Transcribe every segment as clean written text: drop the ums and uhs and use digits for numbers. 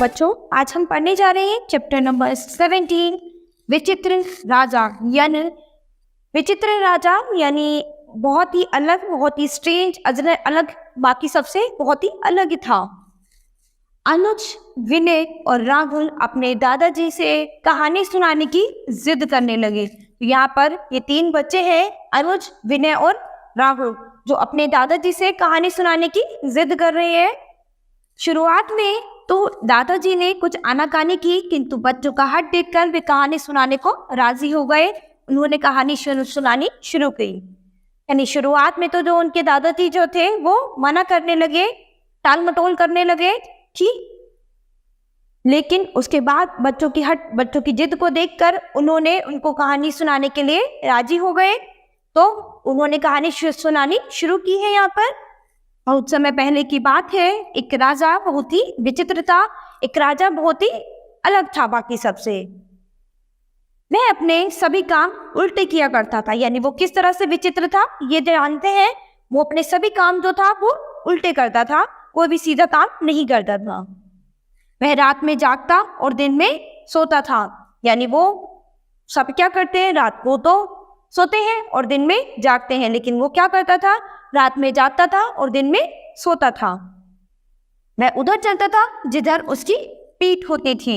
बच्चों, आज हम पढ़ने जा रहे हैं चैप्टर नंबर 17 विचित्र राजा। यानी विचित्र राजा यानी बहुत ही अलग, बहुत ही स्ट्रेंज, अलग, बाकी सबसे बहुत ही अलग ही था। अनुज, विनय और राहुल अपने दादाजी से कहानी सुनाने की जिद करने लगे। तो यहाँ पर ये तीन बच्चे हैं, अनुज, विनय और राहुल, जो अपने दादाजी से कहानी सुनाने की जिद कर रहे हैं। शुरुआत में तो दादाजी ने कुछ आनाकानी की, किंतु बच्चों का हट देखकर वे कहानी सुनाने को राजी हो गए। उन्होंने कहानी सुनानी शुरू की। यानी शुरुआत में तो जो उनके दादाजी जो थे वो मना करने लगे, टाल मटोल करने लगे कि, लेकिन उसके बाद बच्चों की जिद को देखकर उन्होंने उनको कहानी सुनाने के लिए राजी हो गए। तो उन्होंने कहानी सुनानी शुरू की है। यहाँ पर बहुत समय पहले की बात है। एक राजा बहुत ही विचित्र था। एक राजा बहुत ही अलग था बाकी सबसे। वह अपने सभी काम उल्टे किया करता था। यानी वो किस तरह से विचित्र था ये जानते हैं। वो अपने सभी काम जो था वो उल्टे करता था, कोई भी सीधा काम नहीं करता था। वह रात में जागता और दिन में सोता था। यानी वो सब क्या करते हैं, रात को तो सोते हैं और दिन में जागते हैं, लेकिन वो क्या करता था, रात में जागता था और दिन में सोता था। वह उधर चलता था जिधर उसकी पीठ होती थी।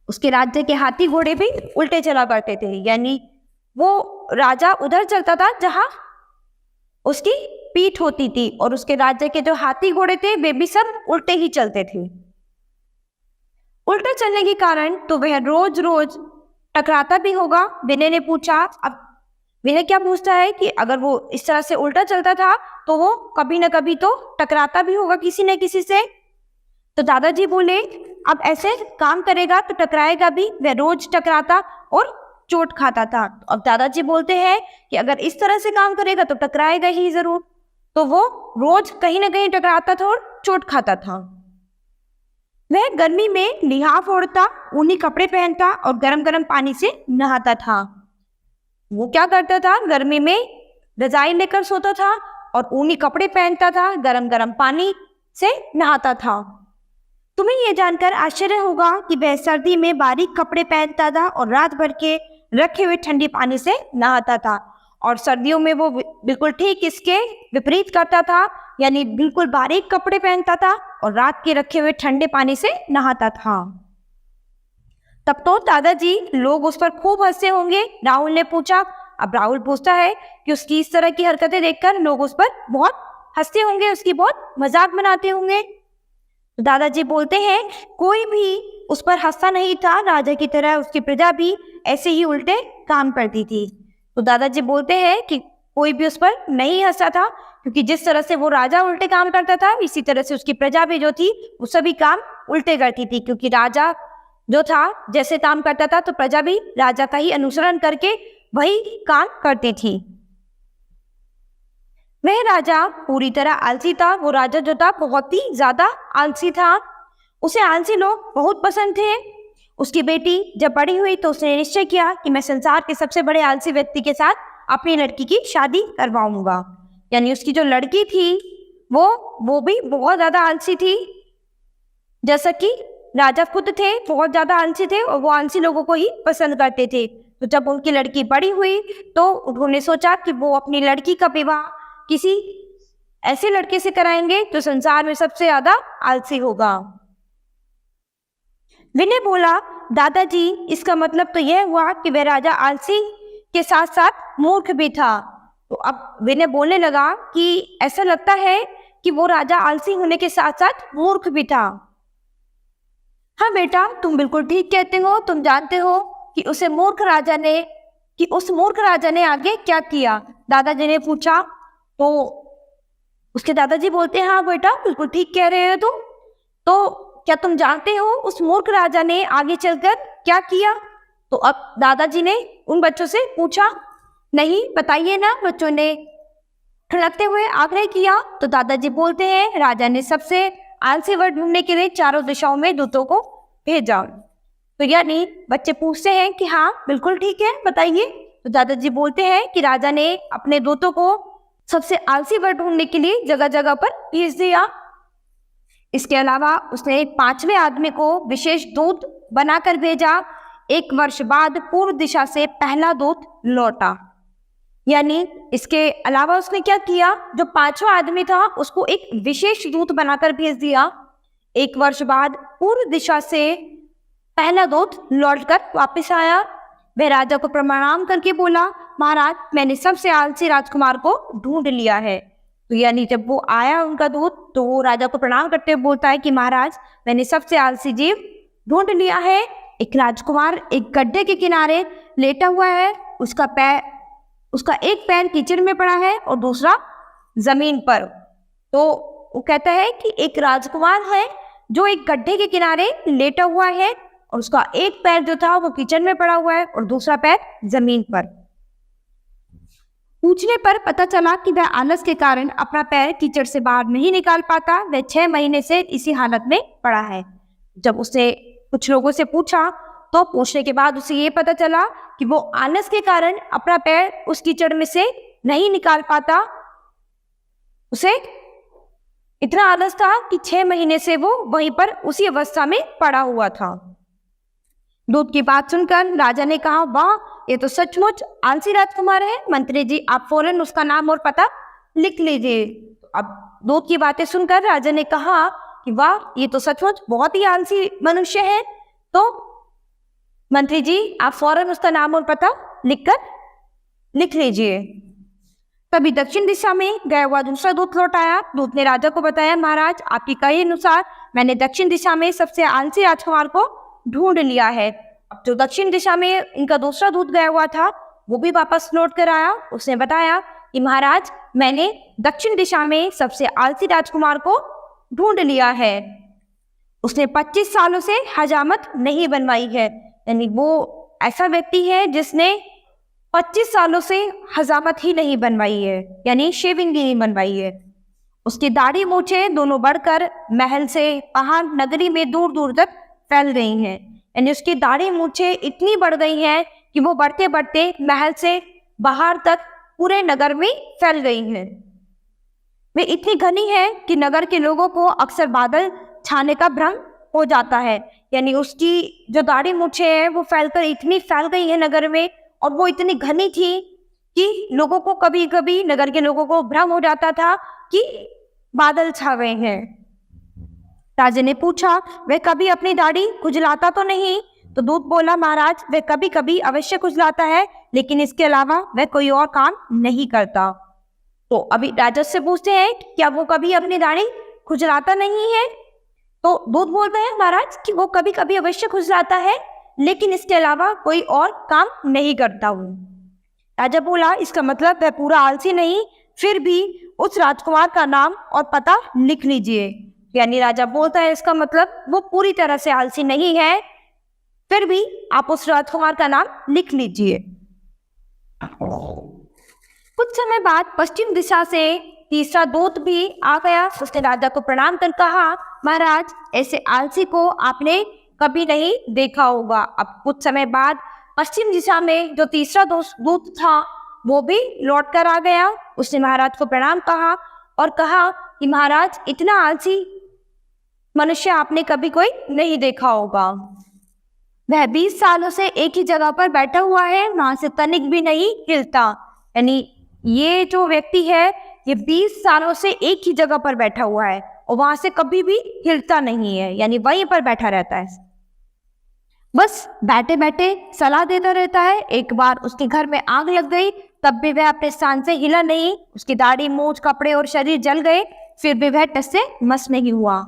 उसके राज्य के हाथी घोड़े भी उल्टे चला करते थे। यानी वो राजा उधर चलता था जहां उसकी पीठ होती थी, और उसके राज्य के जो हाथी घोड़े थे वे भी सब उल्टे ही चलते थे। उल्टे चलने के कारण तो वह रोज रोज टकराता भी होगा। विनय ने पूछा। अब विनय क्या पूछता है कि अगर वो इस तरह से उल्टा चलता था तो वो कभी ना कभी तो टकराता भी होगा किसी न किसी से। तो दादाजी बोले, अब ऐसे काम करेगा तो टकराएगा भी। वह रोज टकराता और चोट खाता था। अब दादाजी बोलते हैं कि अगर इस तरह से काम करेगा तो टकराएगा ही जरूर। तो वो रोज कहीं ना कहीं टकराता था और चोट खाता था। वह गर्मी में लिहाफ ओढ़ता, ऊनी कपड़े पहनता और गरम गरम पानी से नहाता था। वो क्या करता था, गर्मी में रजाई लेकर सोता था और ऊनी कपड़े पहनता था, गरम गरम पानी से नहाता था। तुम्हें यह जानकर आश्चर्य होगा कि वह सर्दी में बारीक कपड़े पहनता था और रात भर के रखे हुए ठंडी पानी से नहाता था। और सर्दियों में वो बिल्कुल ठीक इसके विपरीत करता था। यानी बिल्कुल बारीक कपड़े पहनता था और रात के रखे हुए ठंडे पानी से नहाता था। तब तो दादाजी लोग उस पर खूब हंसते होंगे, राहुल ने पूछा। अब राहुल पूछता है कि उसकी इस तरह की हरकतें देखकर लोग उस पर बहुत हंसते होंगे, उसकी बहुत मजाक बनाते होंगे। तो दादाजी बोलते हैं, कोई भी उस पर हंसता नहीं था। राजा की तरह उसकी प्रजा भी ऐसे ही उल्टे काम करती थी। तो दादाजी बोलते हैं कि कोई भी उस पर नहीं हंसा था, क्योंकि जिस तरह से वो राजा उल्टे काम करता था इसी तरह से उसकी प्रजा भी जो थी वो सभी काम उल्टे करती थी। क्योंकि राजा जो था जैसे काम करता था तो प्रजा भी राजा का ही अनुसरण करके वही काम करती थी। वह राजा पूरी तरह आलसी था। वो राजा जो था बहुत ही ज्यादा आलसी था। उसे आलसी लोग बहुत पसंद थे। उसकी बेटी जब बड़ी हुई तो उसने निश्चय किया कि मैं संसार के सबसे बड़े आलसी व्यक्ति के साथ अपनी लड़की की शादी करवाऊंगा। यानी उसकी जो लड़की थी वो भी बहुत ज्यादा आलसी थी। जैसा कि राजा खुद थे बहुत ज्यादा आलसी थे और वो आलसी लोगों को ही पसंद करते थे। तो जब उनकी लड़की बड़ी हुई तो उन्होंने सोचा कि वो अपनी लड़की का विवाह किसी ऐसे लड़के से कराएंगे जो संसार में सबसे ज्यादा आलसी होगा। विनय बोला, दादाजी इसका मतलब तो यह हुआ कि वह राजा आलसी के साथ साथ मूर्ख भी था। तो अब विनय बोलने लगा कि ऐसा लगता है कि वो राजा आलसी होने के साथ साथ मूर्ख भी था। हाँ बेटा, तुम बिल्कुल ठीक कहते हो। तुम जानते हो कि उस मूर्ख राजा ने आगे क्या किया, दादाजी ने पूछा। तो उसके दादाजी बोलते हैं, हाँ बेटा बिल्कुल ठीक कह रहे हो तुम। तो क्या तुम जानते हो उस मूर्ख राजा ने आगे चलकर क्या किया? तो अब दादाजी ने उन बच्चों से पूछा। नहीं, बताइए ना, बच्चों ने ठुलकते हुए आग्रह किया। तो दादाजी बोलते हैं, राजा ने सबसे आलसी वर ढूंढने के लिए चारों दिशाओं में दूतों को भेजा। तो यानी बच्चे पूछते हैं कि हाँ बिल्कुल ठीक है, बताइए। तो दादाजी बोलते हैं कि राजा ने अपने दूतों को सबसे आलसी वर ढूंढने के लिए जगह जगह पर भेज दिया। इसके अलावा उसने 5वें आदमी को विशेष दूत बनाकर भेजा। 1 वर्ष बाद पूर्व दिशा से पहला दूत लौटा। यानी इसके अलावा उसने क्या किया, जो 5वां आदमी था उसको एक विशेष दूत बनाकर भेज दिया। 1 वर्ष बाद पूर्व दिशा से पहला दूत लौटकर वापस आया। वह राजा को प्रणाम करके बोला, महाराज मैंने सबसे आलसी राजकुमार को ढूंढ लिया है। तो यानी जब वो आया उनका दूत, तो वो राजा को प्रणाम करते हुए बोलता है कि महाराज मैंने सबसे आलसी जीव ढूंढ लिया है। एक राजकुमार एक गड्ढे के किनारे लेटा हुआ है, उसका एक पैर कीचड़ में पड़ा है और दूसरा जमीन पर। तो वो कहता है कि एक राजकुमार है जो एक गड्ढे के किनारे लेटा हुआ है और उसका एक पैर जो था वो कीचड़ में पड़ा हुआ है और दूसरा पैर जमीन पर। पूछने पर पता चला कि वह आलस के कारण अपना पैर कीचड़ से बाहर नहीं निकाल पाता। वह 6 महीने से इसी हालत में पड़ा है। जब उसने कुछ लोगों से पूछा तो पूछने के बाद उसे ये पता चला कि वो आलस के कारण अपना पैर उस कीचड़ में से नहीं निकाल पाता। उसे इतना आलस था कि 6 महीने से वो वहीं पर उसी अवस्था में पड़ा हुआ था। दूत की बात सुनकर राजा ने कहा, वाह ये तो सचमुच आलसी राजकुमार है। मंत्री जी आप फौरन उसका नाम और पता लिख लीजिए। अब दूत की बातें सुनकर राजा ने कहा कि वाह ये तो सचमुच बहुत ही आलसी मनुष्य है। तो मंत्री जी आप फौरन उसका नाम और पता लिख लीजिए। तभी दक्षिण दिशा में गया हुआ दूसरा दूत लौट आया। दूत ने राजा को बताया, महाराज आपकी कहे अनुसार मैंने दक्षिण दिशा में सबसे आलसी राजकुमार को ढूंढ लिया है। अब जो दक्षिण दिशा में इनका दूसरा दूत गया हुआ था वो भी वापस लौट कर आया। उसने बताया कि महाराज मैंने दक्षिण दिशा में सबसे आलसी राजकुमार को ढूंढ लिया है। उसने 25 सालों से हजामत नहीं बनवाई है। यानी वो ऐसा व्यक्ति है जिसने 25 सालों से हजामत ही नहीं बनवाई है, यानी शेविंग भी नहीं बनवाई है। उसकी दाढ़ी मूछें दोनों बढ़कर महल से बाहर नगरी में दूर दूर तक फैल गई हैं। यानी उसकी दाढ़ी मूछें इतनी बढ़ गई हैं कि वो बढ़ते बढ़ते महल से बाहर तक पूरे नगर में फैल गई हैं। वे इतनी घनी है कि नगर के लोगों को अक्सर बादल छाने का भ्रम हो जाता है। यानी उसकी जो दाढ़ी मूछें हैं वो इतनी फैल गई है नगर में, और वो इतनी घनी थी कि लोगों को कभी कभी नगर के लोगों को भ्रम हो जाता था कि बादल छा गए हैं। राजा ने पूछा, वह कभी अपनी दाढ़ी खुजलाता तो नहीं? तो दूत बोला, महाराज वह कभी कभी अवश्य खुजलाता है, लेकिन इसके अलावा वह कोई और काम नहीं करता। तो अभी राजा से पूछते हैं क्या वो कभी अपनी दाढ़ी खुजलाता नहीं है? तो दूत बोल रहे हैं महाराज कि वो कभी कभी अवश्य खुजलाता है, लेकिन इसके अलावा कोई और काम नहीं करता हूँ। राजा बोला, इसका मतलब वह पूरा आलसी नहीं, फिर भी उस राजकुमार का नाम और पता लिख लीजिए। यानी राजा बोलता है इसका मतलब वो पूरी तरह से आलसी नहीं है, फिर भी आप उस राजकुमार का नाम लिख लीजिए। कुछ समय बाद पश्चिम दिशा से तीसरा दूत भी आ गया। उसने राजा को प्रणाम कर कहा, महाराज ऐसे आलसी को आपने कभी नहीं देखा होगा। अब कुछ समय बाद पश्चिम दिशा में जो तीसरा दूत था वो भी लौट कर आ गया। उसने महाराज को प्रणाम कहा और कहा कि महाराज इतना आलसी मनुष्य आपने कभी कोई नहीं देखा होगा। वह 20 सालों से एक ही जगह पर बैठा हुआ है, वहां से तनिक भी नहीं हिलता। यानी ये जो व्यक्ति है ये 20 सालों से एक ही जगह पर बैठा हुआ है और वहां से कभी भी हिलता नहीं है, यानी वहीं पर बैठा रहता है, बस बैठे बैठे सलाह देता रहता है। एक बार उसके घर में आग लग गई, तब भी वह अपने स्थान से हिला नहीं। उसकी दाढ़ी, मूंछ, कपड़े और शरीर जल गए, फिर भी वह टस से मस नहीं हुआ।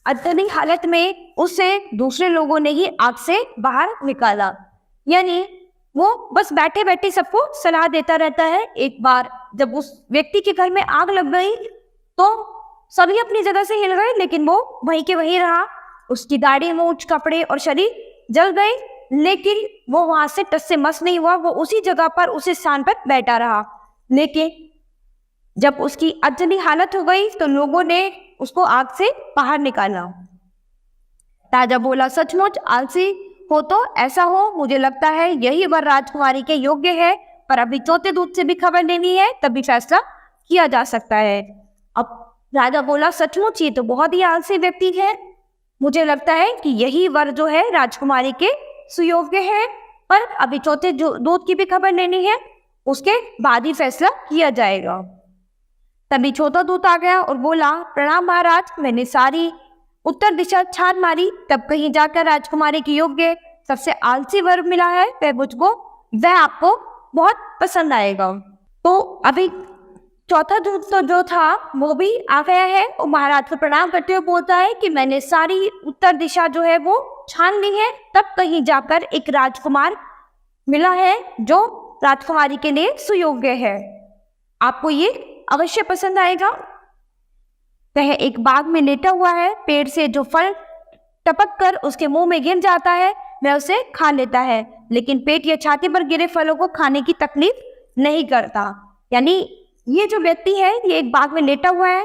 अत्यधिक हालत में उसे दूसरे लोगों ने ही आग से बाहर निकाला। यानी वो बस बैठे बैठे सबको सलाह देता रहता है। एक बार जब उस व्यक्ति के घर में आग लग गई तो सभी अपनी जगह से हिल गए, लेकिन वो वहीं के वहीं रहा। उसकी दाढ़ी, मूंछ, कपड़े और शरीर जल गए, लेकिन वो वहां से टस से मस नहीं हुआ। वो उसी जगह पर, उसी स्थान पर बैठा रहा। लेकिन जब उसकी अत्यधिक हालत हो गई तो लोगों ने उसको आग से बाहर निकाला। राजा बोला, सचमुच आलसी हो तो ऐसा हो, मुझे लगता है यही वर राजकुमारी के योग्य है, पर अभी चौथे दूत से भी खबर लेनी है, तभी फैसला किया जा सकता है। अब राजा बोला, सचमुच ये तो बहुत ही आलसी व्यक्ति है, मुझे लगता है कि यही वर जो है राजकुमारी के सुयोग्य है, पर अभी चौथे दूत की भी खबर लेनी है, उसके बाद ही फैसला किया जाएगा। तभी चौथा दूत आ गया और बोला, प्रणाम महाराज, मैंने सारी उत्तर दिशा छान मारी, तब कहीं जाकर राजकुमारी के योग्य सबसे आलसी वर मिला है, वह आपको बहुत पसंद आएगा। तो अभी चौथा दूत तो जो था वो भी आ गया है और महाराज को प्रणाम करते हुए बोलता है कि मैंने सारी उत्तर दिशा जो है वो छान ली है, तब कहीं जाकर एक राजकुमार मिला है जो राजकुमारी के लिए सुयोग्य है, आपको ये अवश्य पसंद आएगा। वह एक बाग में लेटा हुआ है, पेड़ से जो फल टपक कर उसके मुंह में गिर जाता है वह उसे खा लेता है, लेकिन पेट या छाती पर गिरे फलों को खाने की तकलीफ नहीं करता। यानी ये जो व्यक्ति है ये एक बाग में लेटा हुआ है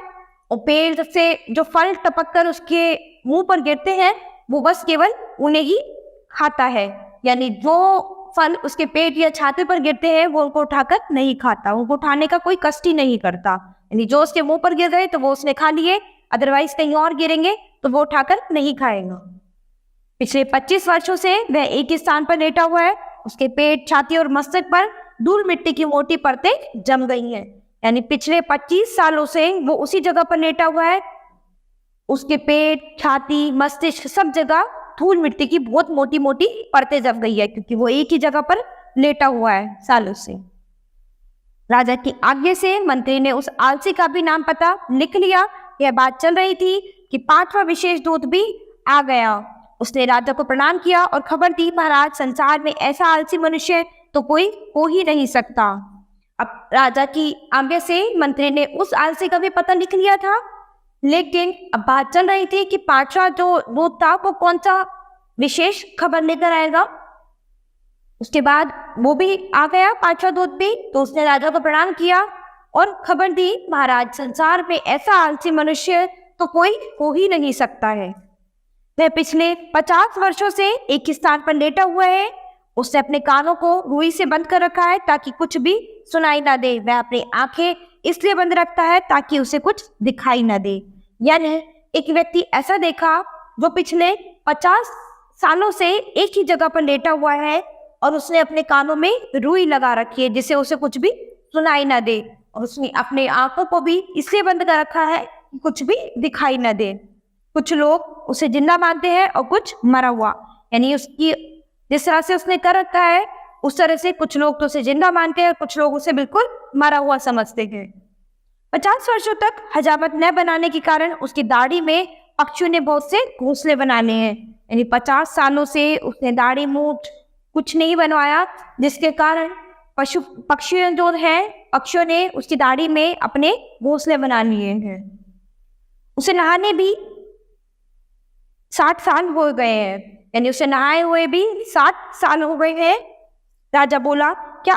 और पेड़ से जो फल टपक कर उसके मुंह पर गिरते हैं वो बस केवल उन्हें ही खाता है, यानी जो फल उसके पेट या छाती पर गिरते हैं वो उनको उठाकर नहीं खाता, उनको उठाने का कोई कष्ट ही नहीं करता। यानी जो उसके मुंह पर गिर गए तो वो उसने खा लिए, अदरवाइज कहीं और गिरेंगे तो वो उठाकर नहीं खाएगा। पिछले 25 वर्षों से वह एक ही स्थान पर लेटा हुआ है, उसके पेट, छाती और मस्तक पर धूल मिट्टी की मोटी परतें जम गई हैं। यानी पिछले 25 सालों से वो उसी जगह पर लेटा हुआ है, उसके पेट, छाती, मस्तिष्क सब जगह धूल मिट्टी की बहुत मोटी मोटी परतें जम गई है, क्योंकि वो एक ही जगह पर लेटा हुआ है सालों से। राजा की आज्ञा से मंत्री ने उस आलसी का भी नाम पता लिख लिया। यह बात चल रही थी कि 5वां विशेष दूत भी आ गया। उसने राजा को प्रणाम किया और खबर दी, महाराज, संसार में ऐसा आलसी मनुष्य तो कोई हो ही नहीं सकता। अब राजा की आज्ञा से मंत्री ने उस आलसी का भी पता लिख लिया था, लेकिन अब बात चल रही थी कि 5वां जो दूत था वो कौन सा विशेष खबर लेकर आएगा। उसके बाद वो भी आ गया 5वां दूत भी, तो उसने राजा को प्रणाम किया और खबर दी, महाराज, संसार में ऐसा आलसी मनुष्य तो कोई हो ही नहीं सकता है। वह पिछले 50 वर्षों से एक ही स्थान पर लेटा हुआ है, उसने अपने कानों को रुई से बंद कर रखा है ताकि कुछ भी सुनाई ना दे। वह अपनी आंखें इसलिए बंद रखता है ताकि उसे कुछ दिखाई ना दे। यानी एक व्यक्ति ऐसा देखा जो पिछले 50 सालों से एक ही जगह पर लेटा हुआ है और उसने अपने कानों में रुई लगा रखी है जिससे उसे कुछ भी सुनाई ना दे, और उसने अपने आंखों को भी इसलिए बंद कर रखा है कि कुछ भी दिखाई ना दे। कुछ लोग उसे जिंदा मानते हैं और कुछ मरा हुआ, यानी उसकी जिस तरह से उसने कर रखा है उस तरह से कुछ लोग तो उसे जिंदा मानते हैं और कुछ लोग उसे बिल्कुल मरा हुआ समझते हैं। 50 वर्षों तक हजामत न बनाने के कारण उसकी दाढ़ी में पक्षियों ने बहुत से घोंसले बनाने हैं। यानी 50 सालों से उसने दाढ़ी मूठ कुछ नहीं बनवाया, जिसके कारण पक्षियों जो है पक्षियों ने उसकी दाढ़ी में अपने घोंसले बना लिए हैं। उसे नहाने भी 60 साल हो गए हैं, यानी उसे नहाए हुए भी 60 साल हो गए हैं। राजा बोला, क्या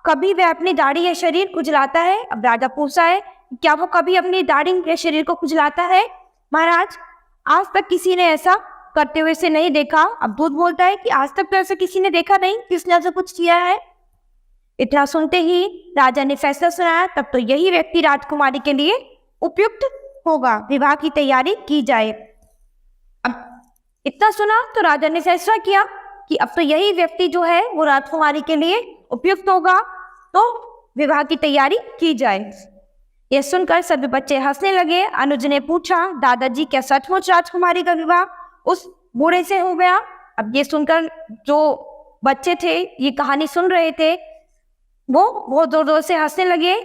कभी वह अपनी दाढ़ी या शरीर खुजलाता है? अब राजा पूछा है, क्या वो कभी अपनी दाढ़ी या शरीर को खुजलाता है? महाराज, आज तक किसी ने ऐसा करते हुए से नहीं देखा। अब दूत बोलता है कि आज तक तो ऐसा किसी ने देखा नहीं, किसने ऐसा कुछ किया है? इतना सुनते ही राजा ने फैसला सुनाया, तब तो यही व्यक्ति राजकुमारी के लिए उपयुक्त होगा, विवाह की तैयारी की जाए। अब इतना सुना तो राजा ने फैसला किया कि अब तो यही व्यक्ति जो है वो राजकुमारी के लिए उपयुक्त होगा, तो विवाह की तैयारी की जाए। यह सुनकर सभी बच्चे हंसने लगे। अनुज ने पूछा, दादाजी, क्या सचमुच राजकुमारी का विवाह उस बूढ़े से हो गया? अब ये सुनकर जो बच्चे थे ये कहानी सुन रहे थे वो बहुत जोर जोर से हंसने लगे।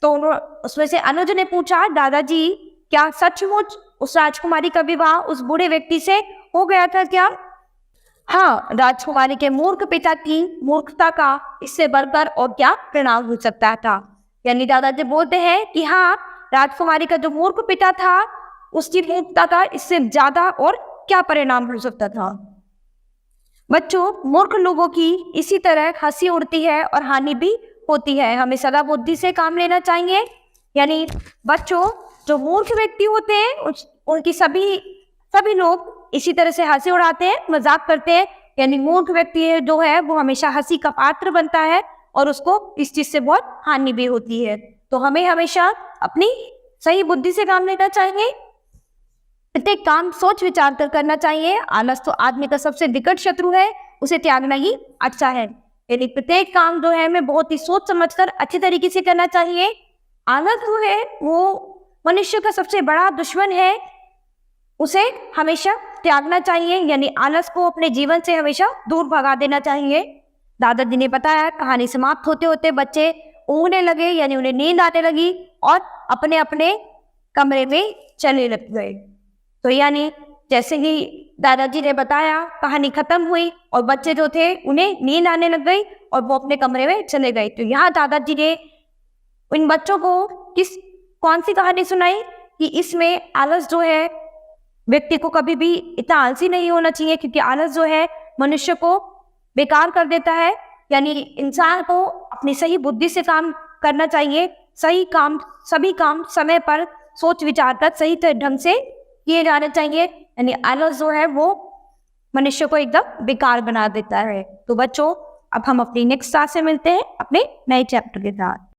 तो उसमें से अनुज ने पूछा, दादाजी, क्या सचमुच उस राजकुमारी का विवाह उस बूढ़े व्यक्ति से हो गया था क्या? हाँ, राजकुमारी के मूर्ख पिता की मूर्खता का इससे बढ़कर और क्या परिणाम हो सकता था। यानी दादाजी बोलते हैं कि हाँ, राजकुमारी का जो मूर्ख पिता था उसकी मूर्खता का इससे ज्यादा और क्या परिणाम हो सकता था। बच्चों, मूर्ख लोगों की इसी तरह हंसी उड़ती है और हानि भी होती है। हमें सदा बुद्धि से काम लेना चाहिए। यानी बच्चों, जो मूर्ख व्यक्ति होते हैं उनकी सभी लोग इसी तरह से हंसी उड़ाते हैं, मजाक करते हैं। यानी मूर्ख व्यक्ति जो है वो हमेशा हंसी का पात्र बनता है और उसको इस चीज से बहुत हानि भी होती है। तो हमें हमेशा अपनी सही बुद्धि से काम लेना चाहिए, प्रत्येक काम सोच विचार कर करना चाहिए। आलस तो आदमी का सबसे विकट शत्रु है, उसे त्यागना ही अच्छा है। यानी प्रत्येक काम जो है हमें बहुत ही सोच समझकर अच्छी तरीके से करना चाहिए। आलस जो है वो मनुष्य का सबसे बड़ा दुश्मन है, उसे हमेशा त्यागना चाहिए, यानी आलस को अपने जीवन से हमेशा दूर भगा देना चाहिए। दादाजी ने बताया कहानी समाप्त होते होते बच्चे ऊँघने लगे, यानी उन्हें नींद आने लगी और अपने अपने कमरे में चले लग गए। तो यानी जैसे ही दादाजी ने बताया कहानी खत्म हुई और बच्चे जो थे उन्हें नींद आने लग गई और वो अपने कमरे में चले गए। तो यहाँ दादाजी ने इन बच्चों को कौन सी कहानी सुनाई कि इसमें आलस जो है व्यक्ति को कभी भी इतना आलसी नहीं होना चाहिए, क्योंकि आलस जो है मनुष्य को बेकार कर देता है। यानी इंसान को अपनी सही बुद्धि से काम करना चाहिए, सभी काम समय पर सोच विचार कर सही ढंग से किए जाने चाहिए। यानी आलस जो है वो मनुष्य को एकदम बेकार बना देता है। तो बच्चों अब हम अपनी नेक्स्ट क्लास में मिलते हैं अपने नए चैप्टर के साथ।